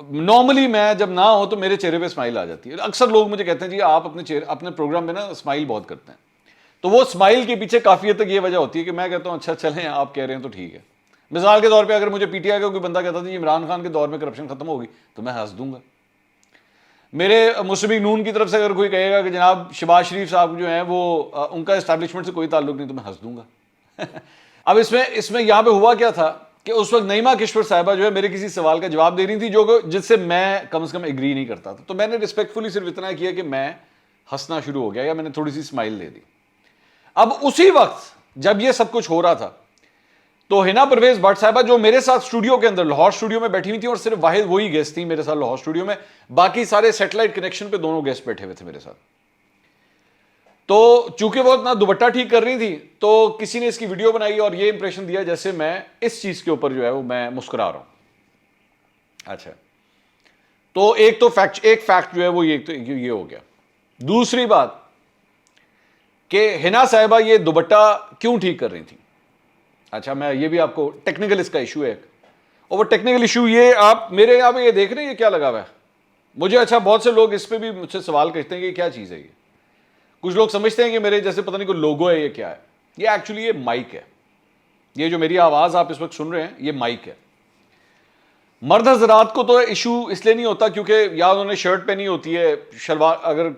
Normally میں جب نہ ہو تو میرے چہرے پہ اسمائل آ جاتی ہے. اکثر لوگ مجھے کہتے ہیں جی آپ اپنے پروگرام میں نا اسمائل بہت کرتے ہیں. تو وہ اسمائل کے پیچھے کافی حد تک یہ وجہ ہوتی ہے کہ میں کہتا ہوں اچھا چلیں آپ کہہ رہے ہیں تو ٹھیک ہے. مثال کے طور پہ اگر مجھے پی ٹی آئی کا کوئی بندہ کہتا تھا جی عمران خان کے دور میں کرپشن ختم ہوگی تو میں ہنس دوں گا. میرے مسلم نون کی طرف سے اگر کوئی کہے گا کہ جناب شہباز شریف صاحب جو ہیں وہ ان کا اسٹیبلشمنٹ سے کوئی تعلق نہیں تو میں ہنس دوں گا. اب اس میں یہاں پہ ہوا کیا تھا کہ اس وقت نعیمہ کشور صاحبہ جو ہے میرے کسی سوال کا جواب دے رہی تھی جس سے میں کم از کم ایگری نہیں کرتا تھا. تو میں نے رسپیکٹفلی صرف اتنا کیا کہ میں ہنسنا شروع ہو گیا یا میں نے تھوڑی سی اسمائل دے دی. اب اسی وقت جب یہ سب کچھ ہو رہا تھا تو ہنا پرویز بٹ صاحبہ جو میرے ساتھ اسٹوڈیو کے اندر لاہور اسٹوڈیو میں بیٹھی ہوئی تھی اور صرف واحد وہی گیسٹ تھی میرے ساتھ لاہور اسٹوڈیو میں, باقی سارے سیٹلائٹ کنیکشن پہ دونوں گیسٹ بیٹھے ہوئے تھے میرے ساتھ. تو چونکہ وہ اپنا دوپٹہ ٹھیک کر رہی تھی تو کسی نے اس کی ویڈیو بنائی اور یہ امپریشن دیا جیسے میں اس چیز کے اوپر جو ہے وہ میں مسکرا رہا ہوں. اچھا تو ایک فیکٹ جو ہے وہ یہ ہو گیا. دوسری بات کہ ہنا صاحبہ یہ دوپٹہ کیوں ٹھیک کر رہی تھی. اچھا میں یہ بھی آپ کو ٹیکنیکل اس کا ایشو ہے اور وہ ٹیکنیکل ایشو یہ آپ میرے یہاں پہ یہ دیکھ رہے ہیں یہ کیا لگا ہوا ہے مجھے. اچھا بہت سے لوگ اس پہ بھی مجھ سے سوال کرتے ہیں کہ کیا چیز ہے یہ. کچھ لوگ سمجھتے ہیں کہ میرے جیسے پتہ نہیں کوئی لوگو ہے یہ کیا ہے. یہ ایکچولی یہ مائک ہے. یہ جو میری آواز آپ اس وقت سن رہے ہیں یہ مائک ہے. مرد حضرات کو تو ایشو اس لیے نہیں ہوتا کیونکہ یا انہوں نے شرٹ پہنی ہوتی ہے, شلوار اگر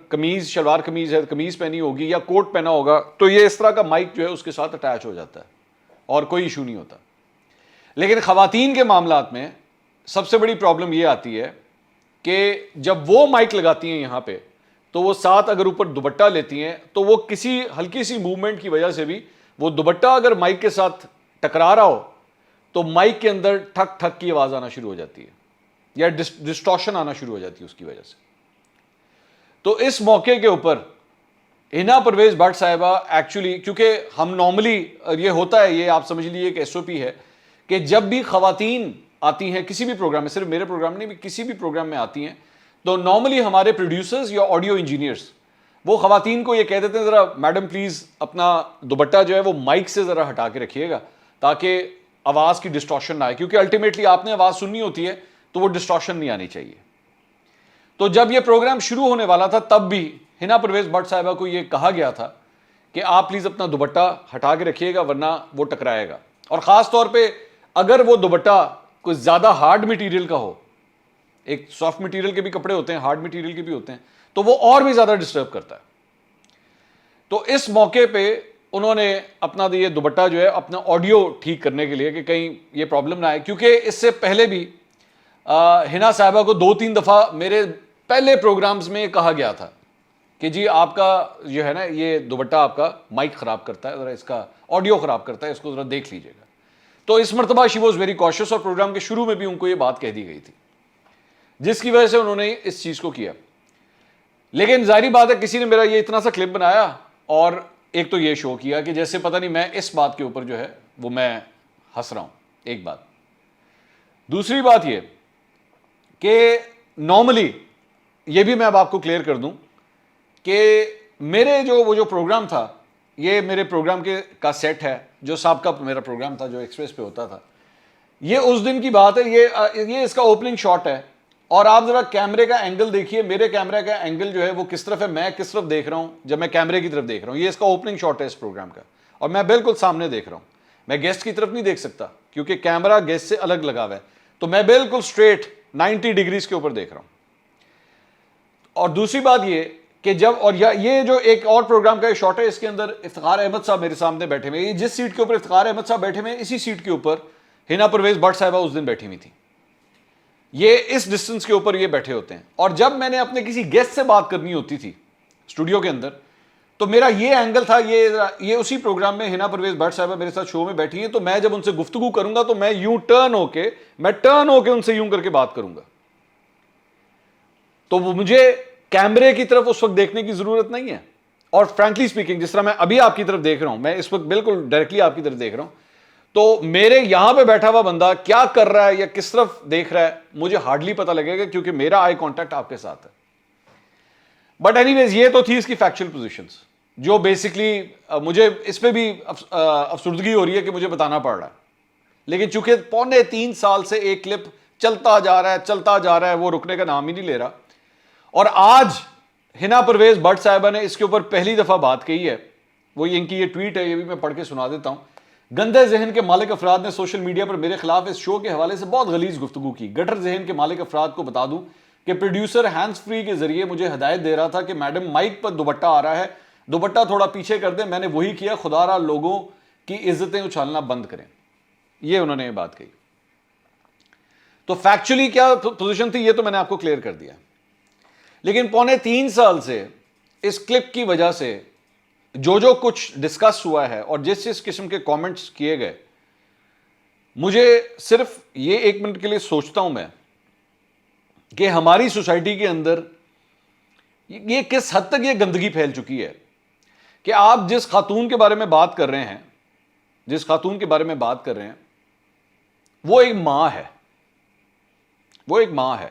شلوار قمیض ہے قمیض پہنی ہوگی یا کوٹ پہنا ہوگا تو یہ اس طرح کا مائک جو ہے اس کے ساتھ اٹیچ ہو جاتا ہے اور کوئی ایشو نہیں ہوتا. لیکن خواتین کے معاملات میں سب سے بڑی پرابلم یہ آتی ہے کہ جب وہ مائک لگاتی ہیں یہاں پہ تو وہ ساتھ اگر اوپر دوپٹہ لیتی ہیں تو وہ کسی ہلکی سی موومنٹ کی وجہ سے بھی وہ دوپٹہ اگر مائک کے ساتھ ٹکرا رہا ہو تو مائک کے اندر ٹھک ٹھک کی آواز آنا شروع ہو جاتی ہے یا ڈسٹورشن آنا شروع ہو جاتی ہے اس کی وجہ سے. تو اس موقع کے اوپر ہنا پرویز بٹ صاحبہ ایکچولی کیونکہ ہم نارملی یہ ہوتا ہے یہ آپ سمجھ لیجیے ایک ایس او پی ہے کہ جب بھی خواتین آتی ہیں کسی بھی پروگرام میں, صرف میرے پروگرام نہیں بھی کسی بھی پروگرام میں آتی ہیں تو نارملی ہمارے پروڈیوسرز یا آڈیو انجینئرز وہ خواتین کو یہ کہہ دیتے ہیں ذرا میڈم پلیز اپنا دوپٹہ جو ہے وہ مائک سے ذرا ہٹا کے رکھیے گا تاکہ آواز کی ڈسٹورشن نہ آئے کیونکہ الٹیمیٹلی آپ نے آواز سننی ہوتی ہے تو وہ ڈسٹورشن نہیں آنی چاہیے. تو جب یہ پروگرام شروع ہونے والا تھا تب بھی ہنا پرویز بٹ صاحبہ کو یہ کہا گیا تھا کہ آپ پلیز اپنا دوپٹہ ہٹا کے رکھیے گا ورنہ وہ ٹکرائے گا. اور خاص طور پہ اگر وہ دوپٹہ کوئی زیادہ ہارڈ مٹیریل کا ہو, ایک سافٹ مٹیریل کے بھی کپڑے ہوتے ہیں ہارڈ مٹیریل کے بھی ہوتے ہیں تو وہ اور بھی زیادہ ڈسٹرب کرتا ہے. تو اس موقع پہ انہوں نے اپنا یہ دوپٹہ جو ہے اپنا آڈیو ٹھیک کرنے کے لیے کہ کہیں یہ پرابلم نہ آئے کیونکہ اس سے پہلے بھی ہنا صاحبہ کو 2-3 دفعہ میرے پہلے پروگرامز میں کہا گیا تھا کہ جی آپ کا جو ہے نا یہ دوپٹہ آپ کا مائک خراب کرتا ہے, ذرا اس کا آڈیو خراب کرتا ہے, اس کو ذرا دیکھ لیجیے گا. تو اس مرتبہ شی واز ویری کاشیس اور پروگرام کے شروع میں بھی ان کو یہ بات کہہ دی گئی تھی جس کی وجہ سے انہوں نے اس چیز کو کیا. لیکن ظاہری بات ہے کسی نے میرا یہ اتنا سا کلپ بنایا اور ایک تو یہ شو کیا کہ جیسے پتہ نہیں میں اس بات کے اوپر جو ہے وہ میں ہنس رہا ہوں. ایک بات. دوسری بات یہ کہ نارملی یہ بھی میں اب آپ کو کلیئر کر دوں کہ میرے وہ جو پروگرام تھا یہ میرے پروگرام کا سیٹ ہے جو سابقہ میرا پروگرام تھا جو ایکسپریس پہ ہوتا تھا. یہ اس دن کی بات ہے, یہ اس کا اوپننگ شاٹ ہے اور آپ ذرا کیمرے کا اینگل دیکھیے, میرے کیمرے کا اینگل جو ہے وہ کس طرف ہے, میں کس طرف دیکھ رہا ہوں جب میں کیمرے کی طرف دیکھ رہا ہوں. یہ اس کا اوپننگ شاٹ ہے اس پروگرام کا اور میں بالکل سامنے دیکھ رہا ہوں. میں گیسٹ کی طرف نہیں دیکھ سکتا کیونکہ کیمرہ گیسٹ سے الگ لگا ہوا ہے, تو میں بالکل اسٹریٹ 90 ڈگریز کے اوپر دیکھ رہا ہوں. اور دوسری بات یہ کہ جب اور یہ جو ایک اور پروگرام کا شاٹ ہے اس کے اندر افتخار احمد صاحب میرے سامنے بیٹھے ہوئے, جس سیٹ کے اوپر افتخار احمد صاحب بیٹھے ہوئے اسی سیٹ کے اوپر ہنا پرویز بٹ صاحبہ اس دن بیٹھی ہوئی تھی. یہ اس ڈسٹنس کے اوپر یہ بیٹھے ہوتے ہیں. اور جب میں نے اپنے کسی گیسٹ سے بات کرنی ہوتی تھی اسٹوڈیو کے اندر تو میرا یہ اینگل تھا, یہ اسی پروگرام میں ہنا پرویز بٹ صاحبہ میرے ساتھ شو میں بیٹھی ہیں, تو میں جب ان سے گفتگو کروں گا تو میں یوں ٹرن ہو کے ان سے یوں کر کے بات کروں گا. تو وہ مجھے کیمرے کی طرف اس وقت دیکھنے کی ضرورت نہیں ہے. اور فرینکلی اسپیکنگ جس طرح میں ابھی آپ کی طرف دیکھ رہا ہوں, میں اس وقت بالکل ڈائریکٹلی آپ کی طرف دیکھ رہا ہوں, تو میرے یہاں پہ بیٹھا ہوا بندہ کیا کر رہا ہے یا کس طرف دیکھ رہا ہے مجھے ہارڈلی پتہ لگے گا کیونکہ میرا آئی کانٹیکٹ آپ کے ساتھ ہے. بٹ اینی ویز یہ تو تھی اس کی فیکچوئل پوزیشنز جو بیسکلی مجھے اس پہ بھی افسردگی ہو رہی ہے کہ مجھے بتانا پڑ رہا ہے. لیکن چونکہ 2.25 سال سے ایک کلپ چلتا جا رہا ہے چلتا جا رہا ہے، وہ رکنے کا نام ہی نہیں لے رہا. اور آج ہنا پرویز بٹ صاحبہ نے اس کے اوپر پہلی دفعہ بات کہی ہے. وہ ان کی یہ ٹویٹ ہے، یہ بھی میں پڑھ کے سنا دیتا ہوں. گندے ذہن کے مالک افراد نے سوشل میڈیا پر میرے خلاف اس شو کے حوالے سے بہت غلیظ گفتگو کی. گٹر ذہن کے مالک افراد کو بتا دوں کہ پروڈیوسر ہینڈز فری کے ذریعے مجھے ہدایت دے رہا تھا کہ میڈم مائک پر دوپٹہ آ رہا ہے، دوپٹہ تھوڑا پیچھے کر دیں. میں نے وہی کیا. خدا را لوگوں کی عزتیں اچھالنا بند کریں. یہ انہوں نے یہ بات کہی. تو فیکچولی کیا پوزیشن تھی یہ تو میں نے آپ کو کلیئر کر دیا. لیکن 3.25 سال سے اس کلپ کی وجہ سے جو کچھ ڈسکس ہوا ہے اور جس قسم کے کامنٹس کیے گئے، مجھے صرف یہ 1 منٹ کے لیے سوچتا ہوں میں کہ ہماری سوسائٹی کے اندر یہ کس حد تک یہ گندگی پھیل چکی ہے کہ آپ جس خاتون کے بارے میں بات کر رہے ہیں، وہ ایک ماں ہے.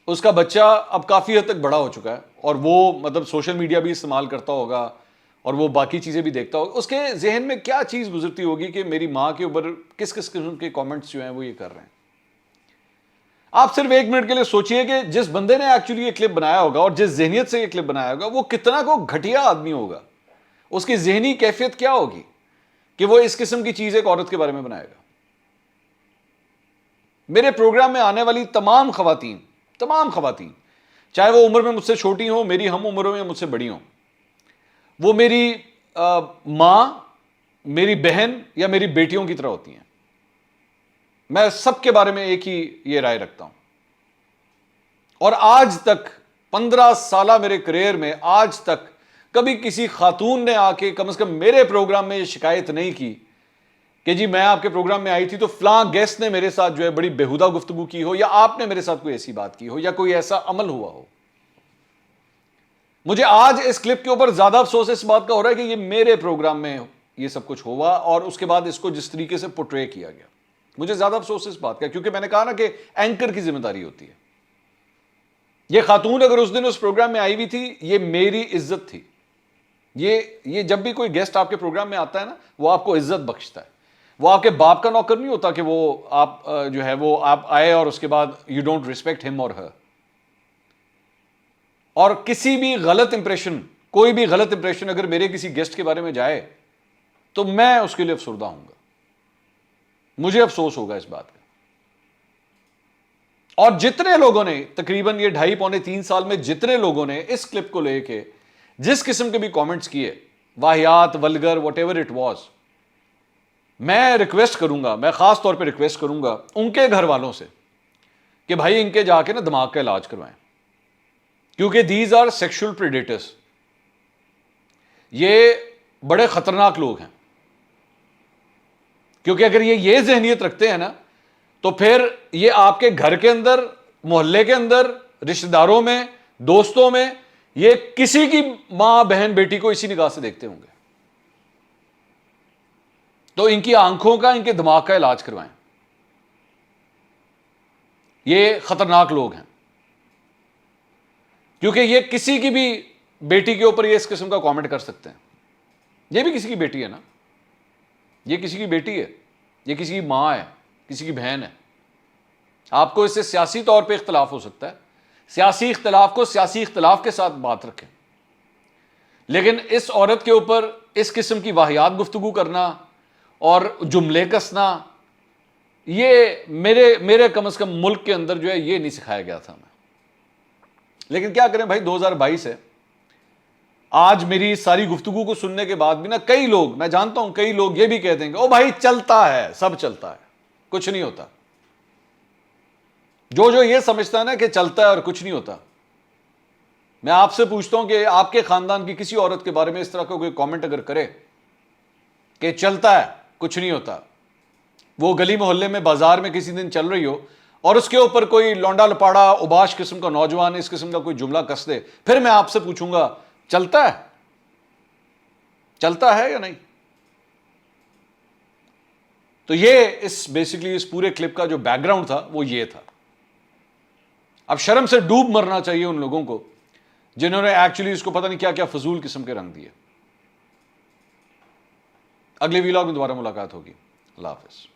اس کا بچہ اب کافی حد تک بڑا ہو چکا ہے اور وہ مطلب سوشل میڈیا بھی استعمال کرتا ہوگا اور وہ باقی چیزیں بھی دیکھتا ہوگا. اس کے ذہن میں کیا چیز گزرتی ہوگی کہ میری ماں کے اوپر کس قسم کے کامنٹس جو ہیں وہ یہ کر رہے ہیں. آپ صرف 1 منٹ کے لیے سوچئے کہ جس بندے نے ایکچولی یہ کلپ بنایا ہوگا اور جس ذہنیت سے یہ کلپ بنایا ہوگا وہ کتنا کو گھٹیا آدمی ہوگا. اس کی ذہنی کیفیت کیا ہوگی کہ وہ اس قسم کی چیز ایک عورت کے بارے میں بنائے گا. میرے پروگرام میں آنے والی تمام خواتین، چاہے وہ عمر میں مجھ سے چھوٹی ہوں، میری ہم عمروں میں مجھ سے بڑی ہوں، وہ میری ماں، میری بہن یا میری بیٹیوں کی طرح ہوتی ہیں. میں سب کے بارے میں ایک ہی یہ رائے رکھتا ہوں. اور آج تک 15 سالہ میرے کریئر میں آج تک کبھی کسی خاتون نے آ کے کم از کم میرے پروگرام میں یہ شکایت نہیں کی کہ جی میں آپ کے پروگرام میں آئی تھی تو فلاں گیسٹ نے میرے ساتھ جو ہے بڑی بےہودہ گفتگو کی ہو، یا آپ نے میرے ساتھ کوئی ایسی بات کی ہو، یا کوئی ایسا عمل ہوا ہو. مجھے آج اس کلپ کے اوپر زیادہ افسوس اس بات کا ہو رہا ہے کہ یہ میرے پروگرام میں یہ سب کچھ ہوا اور اس کے بعد اس کو جس طریقے سے پورٹرے کیا گیا. مجھے زیادہ افسوس اس بات کا، کیونکہ میں نے کہا نا کہ اینکر کی ذمہ داری ہوتی ہے. یہ خاتون اگر اس دن اس پروگرام میں آئی ہوئی تھی، یہ میری عزت تھی. یہ جب بھی کوئی گیسٹ آپ کے پروگرام میں آتا ہے نا، وہ آپ کو عزت بخشتا ہے. وہ آپ کے باپ کا نوکر نہیں ہوتا کہ وہ آپ جو ہے وہ آپ آئے اور اس کے بعد یو ڈونٹ ریسپیکٹ ہم اور ہر. اور کسی بھی غلط امپریشن، کوئی بھی غلط امپریشن اگر میرے کسی گیسٹ کے بارے میں جائے تو میں اس کے لیے افسردہ ہوں گا. مجھے افسوس ہوگا اس بات کا. اور جتنے لوگوں نے تقریباً یہ 2.5-3 سال میں جتنے لوگوں نے اس کلپ کو لے کے جس قسم کے بھی کامنٹس کیے، واہیات، ولگر، واٹ ایور اٹ واز، میں ریکویسٹ کروں گا، میں خاص طور پہ ریکویسٹ کروں گا ان کے گھر والوں سے کہ بھائی ان کے جا کے نا دماغ کا علاج کروائیں. کیونکہ دیز آر سیکشل پریڈیٹرز. یہ بڑے خطرناک لوگ ہیں. کیونکہ اگر یہ ذہنیت رکھتے ہیں نا تو پھر یہ آپ کے گھر کے اندر، محلے کے اندر، رشتہ داروں میں، دوستوں میں، یہ کسی کی ماں، بہن، بیٹی کو اسی نگاہ سے دیکھتے ہوں گے. تو ان کی آنکھوں کا، ان کے دماغ کا علاج کروائیں. یہ خطرناک لوگ ہیں. کیونکہ یہ کسی کی بھی بیٹی کے اوپر یہ اس قسم کا کامنٹ کر سکتے ہیں. یہ بھی کسی کی بیٹی ہے نا، یہ کسی کی بیٹی ہے، یہ کسی کی ماں ہے، کسی کی بہن ہے. آپ کو اس سے سیاسی طور پہ اختلاف ہو سکتا ہے، سیاسی اختلاف کو سیاسی اختلاف کے ساتھ بات رکھیں. لیکن اس عورت کے اوپر اس قسم کی واہیات گفتگو کرنا اور جملے کسنا، یہ میرے کم از کم ملک کے اندر جو ہے یہ نہیں سکھایا گیا تھا ہمیں. لیکن کیا کریں بھائی، 2022 ہے. آج میری ساری گفتگو کو سننے کے بعد بھی نا کئی لوگ، میں جانتا ہوں کئی لوگ یہ بھی کہہ دیں گے او بھائی چلتا ہے، سب چلتا ہے، کچھ نہیں ہوتا. جو یہ سمجھتا ہے نا کہ چلتا ہے اور کچھ نہیں ہوتا، میں آپ سے پوچھتا ہوں کہ آپ کے خاندان کی کسی عورت کے بارے میں اس طرح کا کوئی کامنٹ اگر کرے کہ چلتا ہے کچھ نہیں ہوتا، وہ گلی محلے میں بازار میں کسی دن چل رہی ہو اور اس کے اوپر کوئی لونڈا لپاڑا اوباش قسم کا نوجوان اس قسم کا کوئی جملہ کس دے، پھر میں آپ سے پوچھوں گا چلتا ہے یا نہیں؟ تو یہ بیسیکلی اس پورے کلپ کا جو بیک گراؤنڈ تھا وہ یہ تھا. اب شرم سے ڈوب مرنا چاہیے ان لوگوں کو جنہوں نے ایکچولی اس کو پتہ نہیں کیا کیا فضول قسم کے رنگ دیے. اگلے ویلاگ میں دوبارہ ملاقات ہوگی. اللہ حافظ.